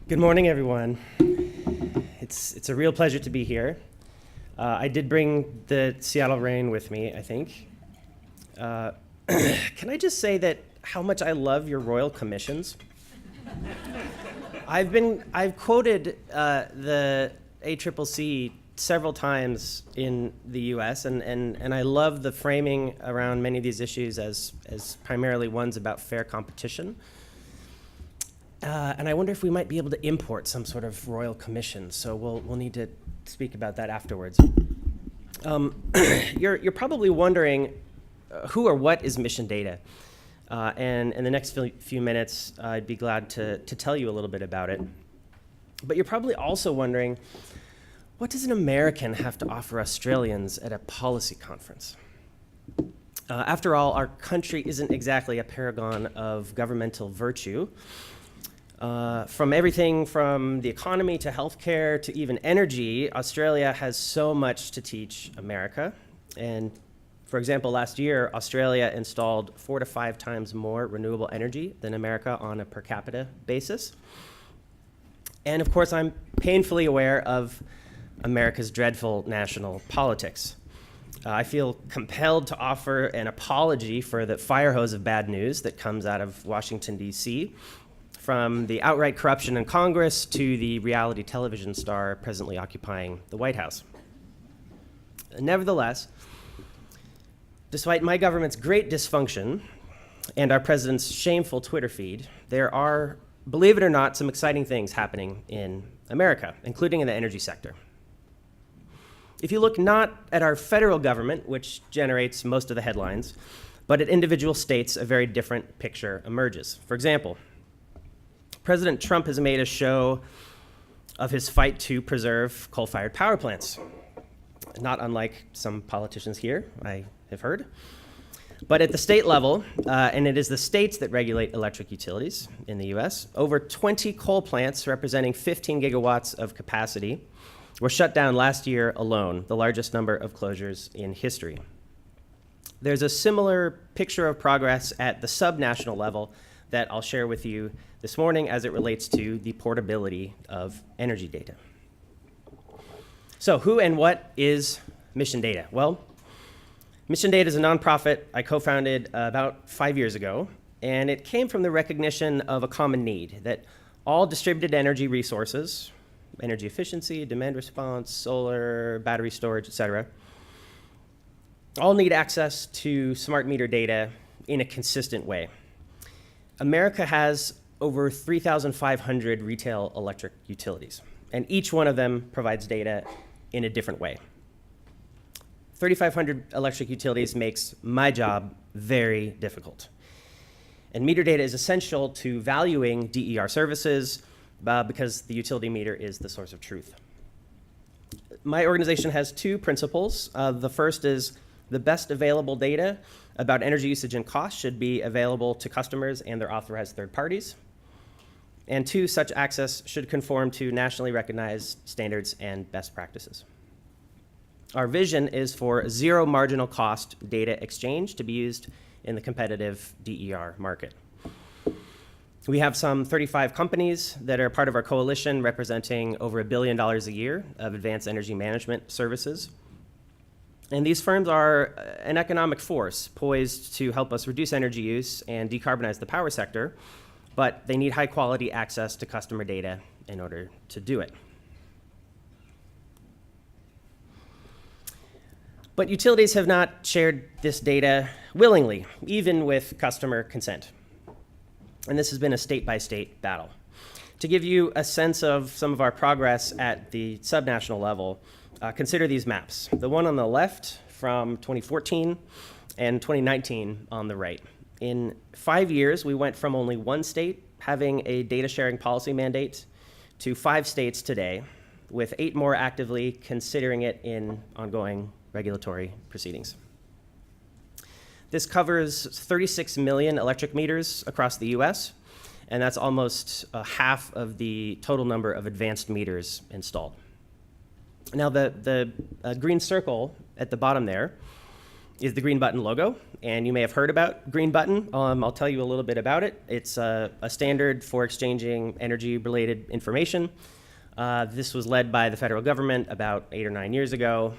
Good morning, everyone. It's a real pleasure to be here. I did bring the Seattle rain with me, I think. Can I just say that how much I love your royal commissions? I've quoted the ACCC several times in the U.S. and I love the framing around many of these issues as primarily ones about fair competition. And I wonder if we might be able to import some sort of royal commission. So we'll need to speak about that afterwards. You're probably wondering who or what is mission data. And in the next few minutes, I'd be glad to tell you a little bit about it. But you're probably also wondering, what does an American have to offer Australians at a policy conference? After all, our country isn't exactly a paragon of governmental virtue. From everything from the economy to healthcare to even energy, Australia has so much to teach America. And for example, last year, Australia installed 4 to 5 times more renewable energy than America on a per capita basis. And of course, I'm painfully aware of America's dreadful national politics. I feel compelled to offer an apology for the fire hose of bad news that comes out of Washington, D.C., from the outright corruption in Congress to the reality television star presently occupying the White House. Nevertheless, despite my government's great dysfunction and our president's shameful Twitter feed, there are, believe it or not, some exciting things happening in America, including in the energy sector. If you look not at our federal government, which generates most of the headlines, but at individual states, a very different picture emerges. For example, President Trump has made a show of his fight to preserve coal-fired power plants, not unlike some politicians here, I have heard. But at the state level, and it is the states that regulate electric utilities in the US, over 20 coal plants representing 15 gigawatts of capacity were shut down last year alone, the largest number of closures in history. There's a similar picture of progress at the subnational level that I'll share with you this morning as it relates to the portability of energy data. So who and what is Mission Data? Well, Mission Data is a nonprofit I co-founded about 5 years ago, and it came from the recognition of a common need that all distributed energy resources, energy efficiency, demand response, solar, battery storage, et cetera, all need access to smart meter data in a consistent way. America has over 3,500 retail electric utilities, and each one of them provides data in a different way. 3,500 electric utilities makes my job very difficult. And meter data is essential to valuing DER services because the utility meter is the source of truth. My organization has 2 principles. The first is the best available data about energy usage and cost should be available to customers and their authorized third parties. And 2, such access should conform to nationally recognized standards and best practices. Our vision is for zero marginal cost data exchange to be used in the competitive DER market. We have some 35 companies that are part of our coalition representing over $1 billion a year of advanced energy management services. And these firms are an economic force poised to help us reduce energy use and decarbonize the power sector, but they need high quality access to customer data in order to do it. But utilities have not shared this data willingly, even with customer consent. And this has been a state-by-state battle. To give you a sense of some of our progress at the subnational level, consider these maps. The one on the left from 2014 and 2019 on the right. In 5 years, we went from only 1 state having a data sharing policy mandate to 5 states today, with 8 more actively considering it in ongoing regulatory proceedings. This covers 36 million electric meters across the US, and that's almost half of the total number of advanced meters installed. Now, the green circle at the bottom there is the green button logo. And you may have heard about green button. I'll tell you a little bit about it. It's a standard for exchanging energy-related information. This was led by the federal government about 8 or 9 years ago,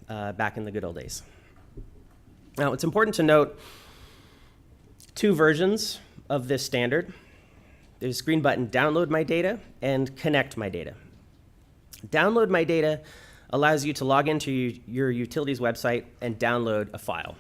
back in the good old days. Now, it's important to note two versions of this standard. There's green button download my data and connect my data. Download my data allows you to log into your utility's website and download a file,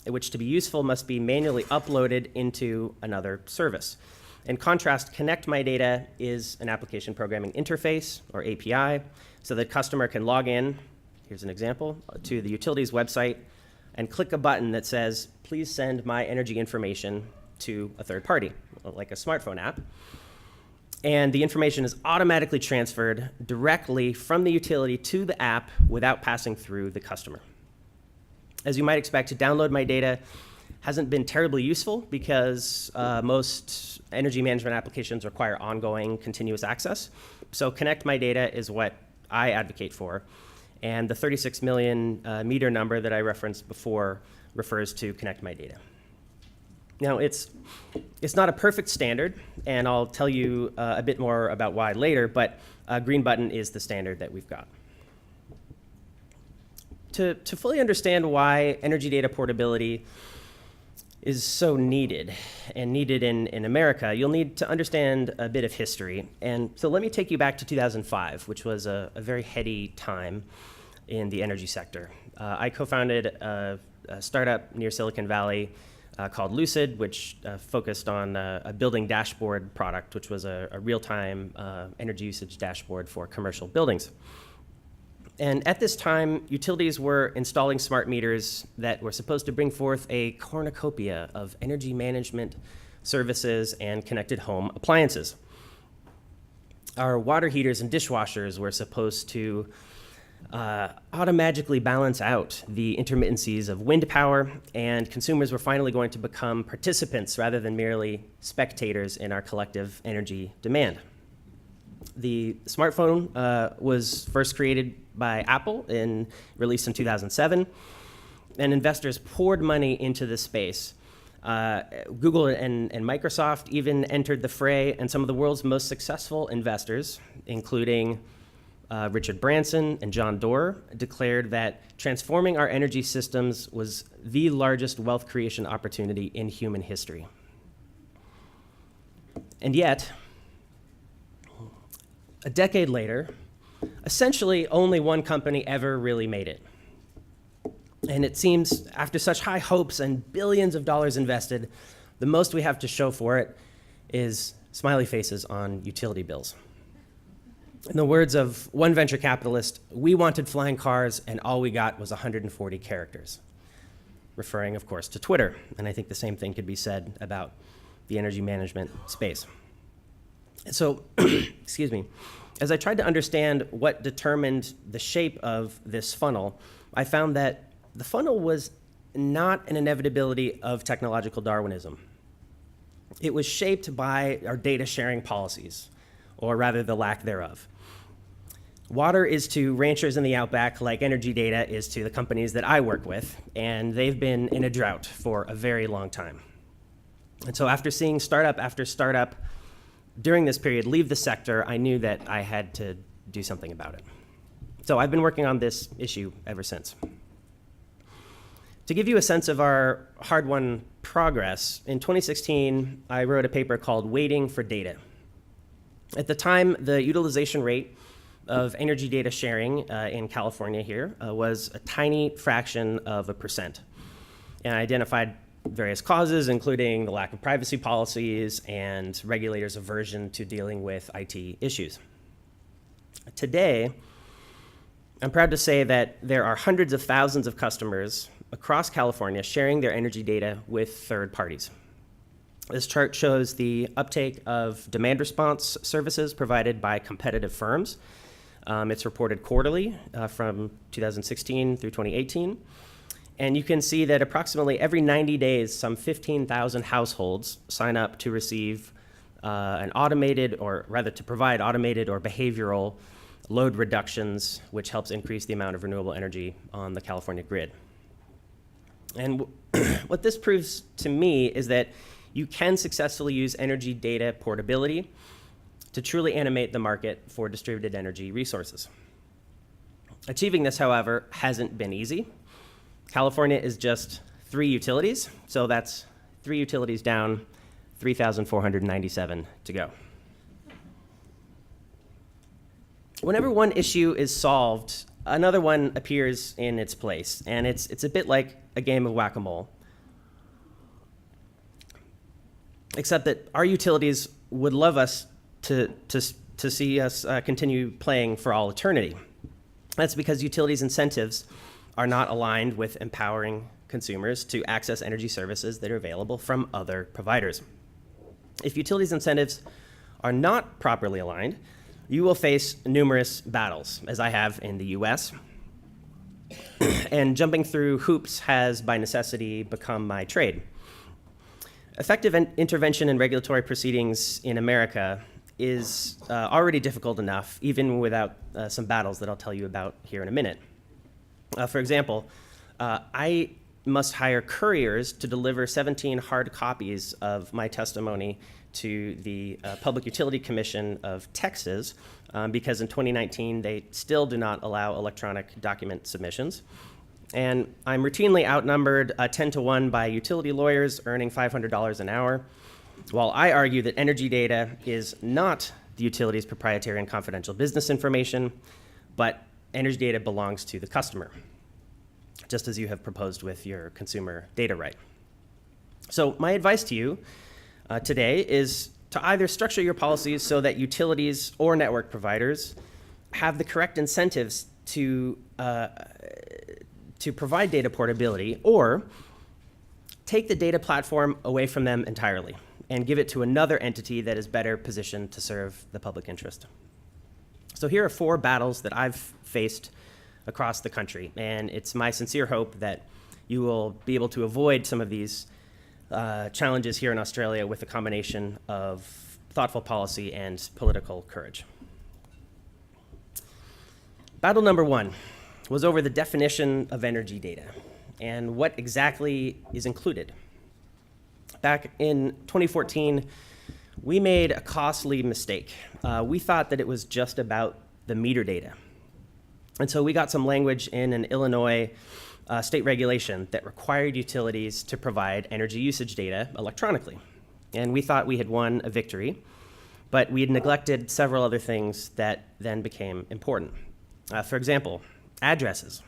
which to be useful must be manually uploaded into another service. In contrast, connect my data is an application programming interface, or API, so the customer can log in, here's an example, to the utility's website and click a button that says, please send my energy information to a third party, like a smartphone app. And the information is automatically transferred directly from the utility to the app without passing through the customer. As you might expect, to download my data hasn't been terribly useful because most energy management applications require ongoing continuous access. So connect my data is what I advocate for. And the 36 million meter number that I referenced before refers to connect my data. Now, it's not a perfect standard, and I'll tell you a bit more about why later, but green button is the standard that we've got. To fully understand why energy data portability is so needed, and needed in America, you'll need to understand a bit of history. And so let me take you back to 2005, which was a very heady time in the energy sector. I co-founded a startup near Silicon Valley called Lucid, which focused on a building dashboard product, which was a real-time energy usage dashboard for commercial buildings. And at this time, utilities were installing smart meters that were supposed to bring forth a cornucopia of energy management services and connected home appliances. Our water heaters and dishwashers were supposed to automatically balance out the intermittencies of wind power, and consumers were finally going to become participants rather than merely spectators in our collective energy demand. The smartphone was first created by Apple and released in 2007, and investors poured money into this space. Google and Microsoft even entered the fray, and some of the world's most successful investors, including Richard Branson and John Doerr, declared that transforming our energy systems was the largest wealth creation opportunity in human history. And yet, a decade later, essentially only one company ever really made it. And it seems, after such high hopes and billions of dollars invested, the most we have to show for it is smiley faces on utility bills. In the words of one venture capitalist, we wanted flying cars and all we got was 140 characters, referring, of course, to Twitter. And I think the same thing could be said about the energy management space. So, excuse me, as I tried to understand what determined the shape of this funnel, I found that the funnel was not an inevitability of technological Darwinism. It was shaped by our data sharing policies, or rather the lack thereof. Water is to ranchers in the outback like energy data is to the companies that I work with, and they've been in a drought for a very long time. And so after seeing startup after startup during this period leave the sector, I knew that I had to do something about it. So I've been working on this issue ever since. To give you a sense of our hard-won progress, in 2016, I wrote a paper called Waiting for Data. At the time, the utilization rate of energy data sharing in California here was a tiny fraction of a %. And I identified various causes, including the lack of privacy policies and regulators' aversion to dealing with IT issues. Today, I'm proud to say that there are hundreds of thousands of customers across California sharing their energy data with third parties. This chart shows the uptake of demand response services provided by competitive firms. It's reported quarterly from 2016 through 2018. And you can see that approximately every 90 days, some 15,000 households sign up to receive an automated, or rather to provide automated or behavioral load reductions, which helps increase the amount of renewable energy on the California grid. And what this proves to me is that you can successfully use energy data portability to truly animate the market for distributed energy resources. Achieving this, however, hasn't been easy. California is just 3 utilities, so that's 3 utilities down, 3,497 to go. Whenever one issue is solved, another one appears in its place, and it's a bit like a game of whack-a-mole. Except that our utilities would love us to see us continue playing for all eternity. That's because utilities' incentives are not aligned with empowering consumers to access energy services that are available from other providers. If utilities' incentives are not properly aligned, you will face numerous battles, as I have in the US. And jumping through hoops has, by necessity, become my trade. Effective intervention in regulatory proceedings in America is already difficult enough, even without some battles that I'll tell you about here in a minute. For example, I must hire couriers to deliver 17 hard copies of my testimony to the Public Utility Commission of Texas, because in 2019 they still do not allow electronic document submissions. And I'm routinely outnumbered 10 to 1 by utility lawyers earning $500 an hour, while I argue that energy data is not the utility's proprietary and confidential business information, but energy data belongs to the customer, just as you have proposed with your consumer data right. So my advice to you today is to either structure your policies so that utilities or network providers have the correct incentives to provide data portability, or take the data platform away from them entirely and give it to another entity that is better positioned to serve the public interest. So here are 4 battles that I've faced across the country, and it's my sincere hope that you will be able to avoid some of these challenges here in Australia with a combination of thoughtful policy and political courage. Battle number 1 was over the definition of energy data and what exactly is included. Back in 2014, we made a costly mistake. We thought that it was just about the meter data. And so we got some language in an Illinois state regulation that required utilities to provide energy usage data electronically. And we thought we had won a victory, but we had neglected several other things that then became important. For example, addresses.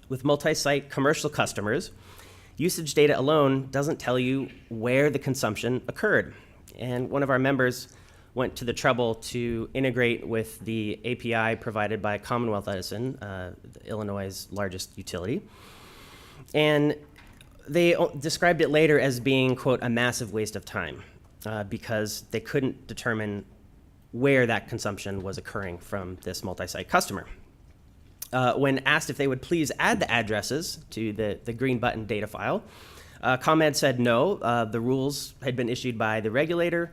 With multi-site commercial customers, usage data alone doesn't tell you where the consumption occurred. And one of our members went to the trouble to integrate with the API provided by Commonwealth Edison, Illinois' largest utility. And they described it later as being, quote, a massive waste of time because they couldn't determine where that consumption was occurring from this multi-site customer. When asked if they would please add the addresses to the green button data file, ComEd said no, the rules had been issued by the regulator,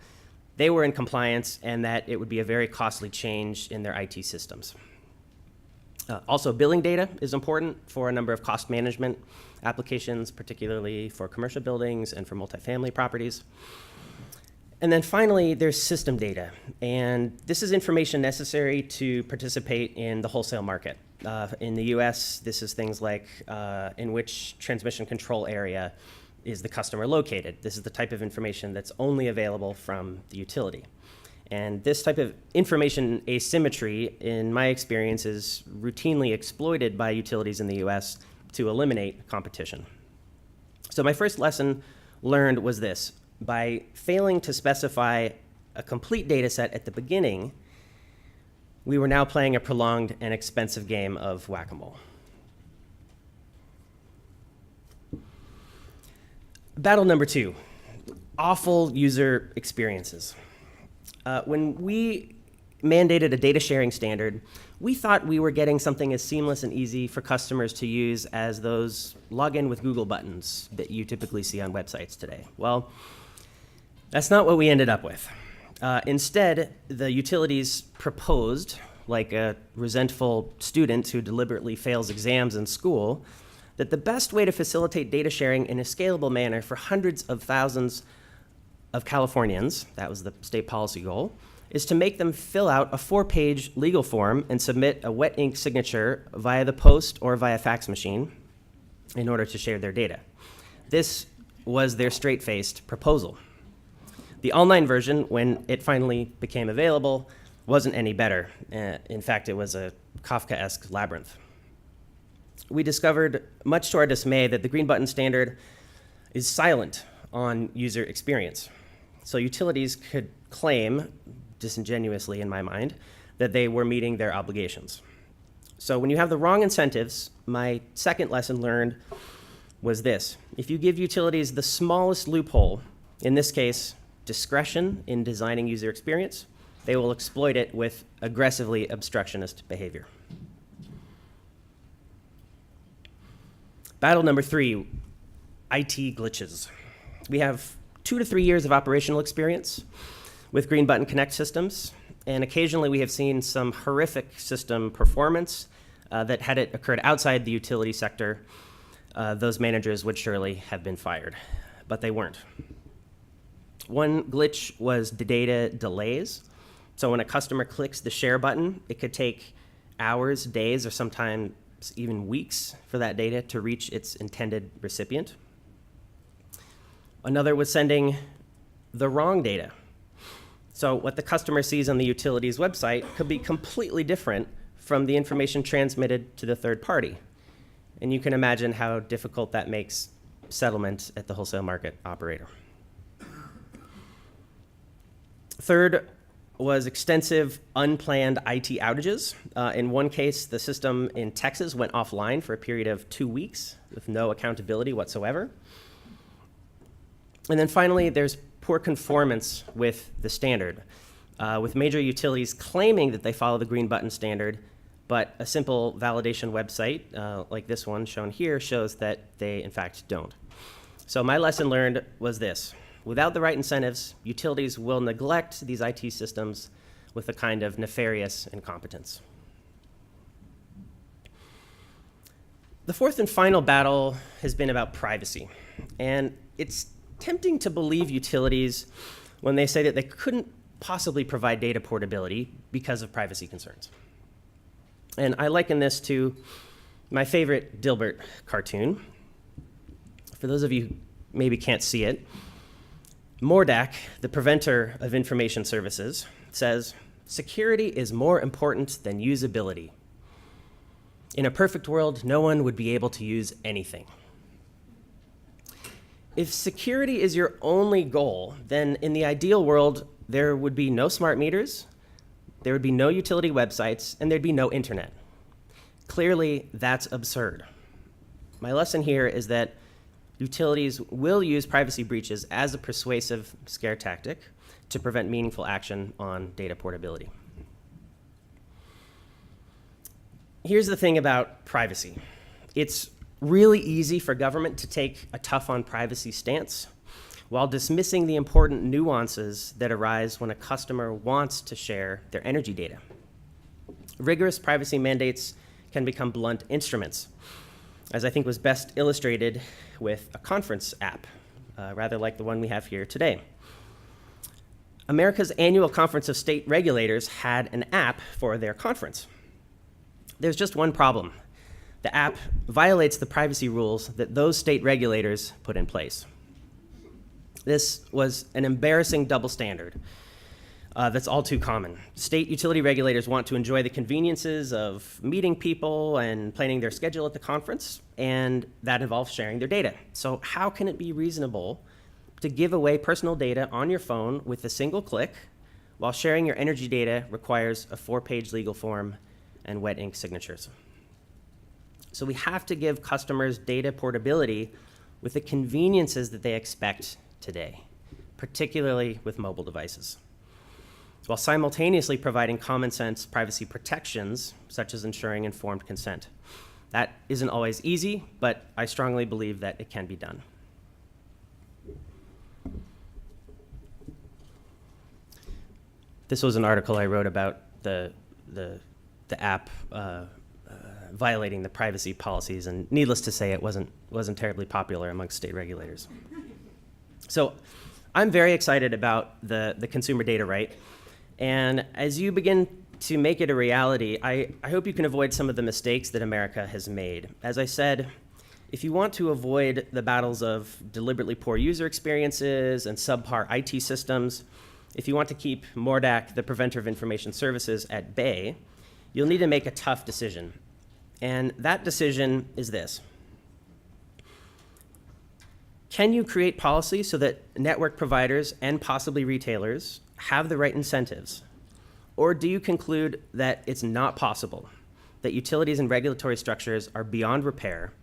they were in compliance, and that it would be a very costly change in their IT systems. Also, billing data is important for a number of cost management applications, particularly for commercial buildings and for multifamily properties. And then finally, there's system data. And this is information necessary to participate in the wholesale market. In the US, this is things like in which transmission control area is the customer located. This is the type of information that's only available from the utility. And this type of information asymmetry, in my experience, is routinely exploited by utilities in the US to eliminate competition. So my first lesson learned was this. By failing to specify a complete data set at the beginning, we were now playing a prolonged and expensive game of whack-a-mole. Battle number 2, awful user experiences. When we mandated a data sharing standard, we thought we were getting something as seamless and easy for customers to use as those login with Google buttons that you typically see on websites today. Well, that's not what we ended up with. Instead, the utilities proposed, like a resentful student who deliberately fails exams in school, that the best way to facilitate data sharing in a scalable manner for hundreds of thousands of Californians, that was the state policy goal, is to make them fill out a 4-page legal form and submit a wet ink signature via the post or via fax machine in order to share their data. This was their straight-faced proposal. The online version, when it finally became available, wasn't any better. In fact, it was a Kafkaesque labyrinth. We discovered, much to our dismay, that the green button standard is silent on user experience. So utilities could claim, disingenuously in my mind, that they were meeting their obligations. So when you have the wrong incentives, my second lesson learned was this. If you give utilities the smallest loophole, in this case, discretion in designing user experience, they will exploit it with aggressively obstructionist behavior. Battle number 3, IT glitches. We have 2 to 3 years of operational experience with Green Button Connect systems, and occasionally we have seen some horrific system performance that had it occurred outside the utility sector, those managers would surely have been fired, but they weren't. One glitch was the data delays. So when a customer clicks the share button, it could take hours, days, or sometimes even weeks for that data to reach its intended recipient. Another was sending the wrong data. So what the customer sees on the utility's website could be completely different from the information transmitted to the third party. And you can imagine how difficult that makes settlement at the wholesale market operator. Third was extensive unplanned IT outages. In one case, the system in Texas went offline for a period of 2 weeks with no accountability whatsoever. And then finally, there's poor conformance with the standard, with major utilities claiming that they follow the green button standard, but a simple validation website, like this one shown here, shows that they in fact don't. So my lesson learned was this. Without the right incentives, utilities will neglect these IT systems with a kind of nefarious incompetence. The fourth and final battle has been about privacy. And it's tempting to believe utilities when they say that they couldn't possibly provide data portability because of privacy concerns. And I liken this to my favorite Dilbert cartoon. For those of you who maybe can't see it, Mordak, the preventer of information services, says, "Security is more important than usability. In a perfect world, no one would be able to use anything." If security is your only goal, then in the ideal world, there would be no smart meters, there would be no utility websites, and there'd be no internet. Clearly, that's absurd. My lesson here is that utilities will use privacy breaches as a persuasive scare tactic to prevent meaningful action on data portability. Here's the thing about privacy. It's really easy for government to take a tough on privacy stance while dismissing the important nuances that arise when a customer wants to share their energy data. Rigorous privacy mandates can become blunt instruments, as I think was best illustrated with a conference app, rather like the one we have here today. America's annual Conference of State Regulators had an app for their conference. There's just one problem. The app violates the privacy rules that those state regulators put in place. This was an embarrassing double standard that's all too common. State utility regulators want to enjoy the conveniences of meeting people and planning their schedule at the conference, and that involves sharing their data. So how can it be reasonable to give away personal data on your phone with a single click while sharing your energy data requires a 4-page legal form and wet ink signatures? So we have to give customers data portability with the conveniences that they expect today, particularly with mobile devices, while simultaneously providing common sense privacy protections, such as ensuring informed consent. That isn't always easy, but I strongly believe that it can be done. This was an article I wrote about the app violating the privacy policies, and needless to say, it wasn't terribly popular amongst state regulators. So I'm very excited about the consumer data right, and as you begin to make it a reality, I hope you can avoid some of the mistakes that America has made. As I said, if you want to avoid the battles of deliberately poor user experiences and subpar IT systems, if you want to keep MORDAC, the Preventer of Information Services, at bay, you'll need to make a tough decision. And that decision is this. Can you create policy so that network providers and possibly retailers have the right incentives? Or do you conclude that it's not possible, that utilities and regulatory structures are beyond repair,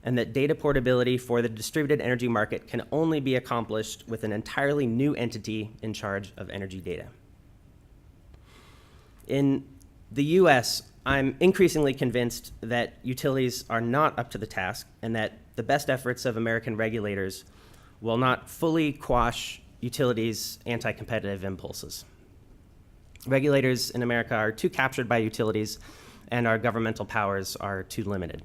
and that data portability for the distributed energy market can only be accomplished with an entirely new entity in charge of energy data? In the US, I'm increasingly convinced that utilities are not up to the task and that the best efforts of American regulators will not fully quash utilities' anti-competitive impulses. Regulators in America are too captured by utilities, and our governmental powers are too limited.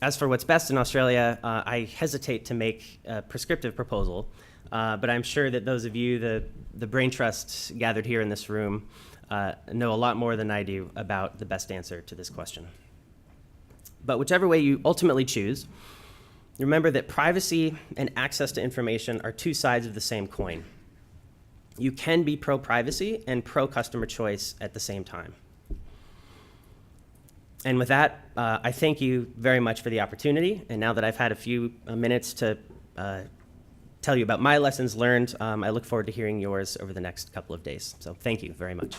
As for what's best in Australia, I hesitate to make a prescriptive proposal, but I'm sure that those of you, the brain trusts gathered here in this room, know a lot more than I do about the best answer to this question. But whichever way you ultimately choose, remember that privacy and access to information are two sides of the same coin. You can be pro-privacy and pro-customer choice at the same time. And with that, I thank you very much for the opportunity. And now that I've had a few minutes to tell you about my lessons learned, I look forward to hearing yours over the next couple of days. So thank you very much.